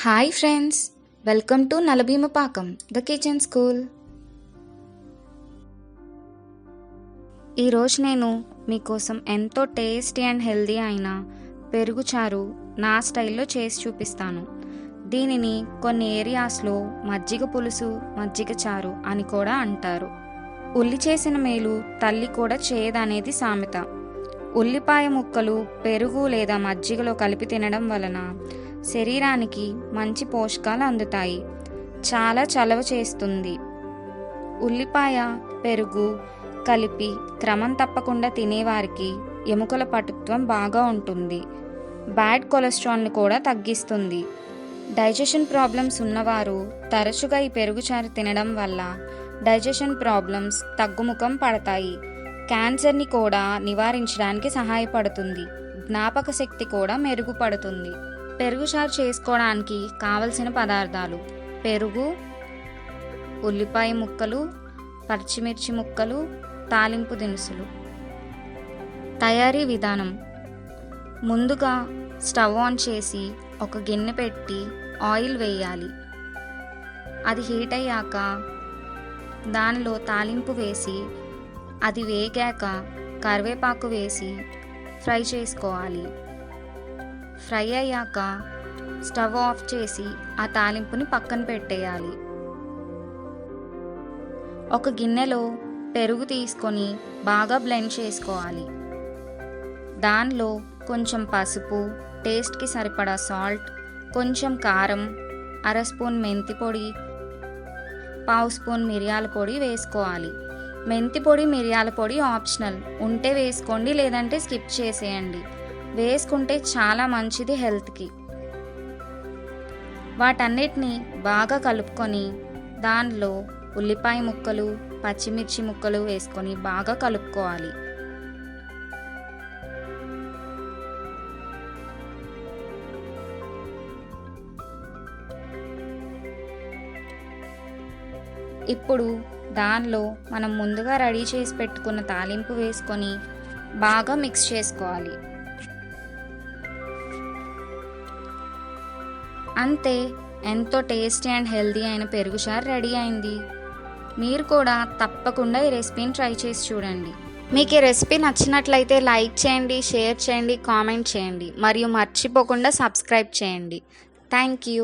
Hi friends, welcome to NalaBheema Pakam, the kitchen school. ఈరోజు నేను మీకోసం ఎంతో టేస్టీ అండ్ హెల్దీ అయిన పెరుగు చారు నా స్టైల్లో చేసి చూపిస్తాను. దీనిని కొన్ని ఏరియాస్లో మజ్జిగ పులుసు, మజ్జిగ చారు అని కూడా అంటారు. ఉల్లి చేసిన మేలు తల్లి కూడా చేయదనేది సామెత. ఉల్లిపాయ ముక్కలు పెరుగు లేదా మజ్జిగలో కలిపి తినడం వలన శరీరానికి మంచి పోషకాలు అందుతాయి. చాలా చలవ చేస్తుంది. ఉల్లిపాయ పెరుగు కలిపి క్రమం తప్పకుండా తినేవారికి ఎముకల పటుత్వం బాగా ఉంటుంది. బ్యాడ్ కొలెస్ట్రాల్ని కూడా తగ్గిస్తుంది. డైజెషన్ ప్రాబ్లమ్స్ ఉన్నవారు తరచుగా ఈ పెరుగు చారు తినడం వల్ల డైజెషన్ ప్రాబ్లమ్స్ తగ్గుముఖం పడతాయి. క్యాన్సర్ని కూడా నివారించడానికి సహాయపడుతుంది. జ్ఞాపక శక్తి కూడా మెరుగుపడుతుంది. పెరుగు చారు చేసుకోవడానికి కావలసిన పదార్థాలు: పెరుగు, ఉల్లిపాయ ముక్కలు, పచ్చిమిర్చి ముక్కలు, తాలింపు దినుసులు. తయారీ విధానం: ముందుగా స్టవ్ ఆన్ చేసి ఒక గిన్నె పెట్టి ఆయిల్ వేయాలి. అది హీట్ అయ్యాక దానిలో తాలింపు వేసి అది వేగాక కరివేపాకు వేసి ఫ్రై చేసుకోవాలి. ఫ్రై అయ్యాక స్టవ్ ఆఫ్ చేసి ఆ తాలింపుని పక్కన పెట్టేయాలి. ఒక గిన్నెలో పెరుగు తీసుకొని బాగా బ్లెండ్ చేసుకోవాలి. దానిలో కొంచెం పసుపు, టేస్ట్కి సరిపడా సాల్ట్, కొంచెం కారం, అర స్పూన్ మెంతి పొడి, పావు స్పూన్ మిరియాల పొడి వేసుకోవాలి. మెంతి పొడి, మిరియాల పొడి ఆప్షనల్, ఉంటే వేసుకోండి, లేదంటే స్కిప్ చేసేయండి. వేసుకుంటే చాలా మంచిది హెల్త్కి. వాటన్నిటిని బాగా కలుపుకొని దానిలో ఉల్లిపాయ ముక్కలు, పచ్చిమిర్చి ముక్కలు వేసుకొని బాగా కలుపుకోవాలి. ఇప్పుడు దానిలో మనం ముందుగా రెడీ చేసి పెట్టుకున్న తాలింపు వేసుకొని బాగా మిక్స్ చేసుకోవాలి. అంతే, ఎంతో టేస్టీ అండ్ హెల్దీ అయిన పెరుగు చారు రెడీ అయింది. మీరు కూడా తప్పకుండా ఈ రెసిపీని ట్రై చేసి చూడండి. మీకు ఈ రెసిపీ నచ్చినట్లయితే లైక్ చేయండి, షేర్ చేయండి, కామెంట్ చేయండి, మరియు మర్చిపోకుండా సబ్స్క్రైబ్ చేయండి. Thank you.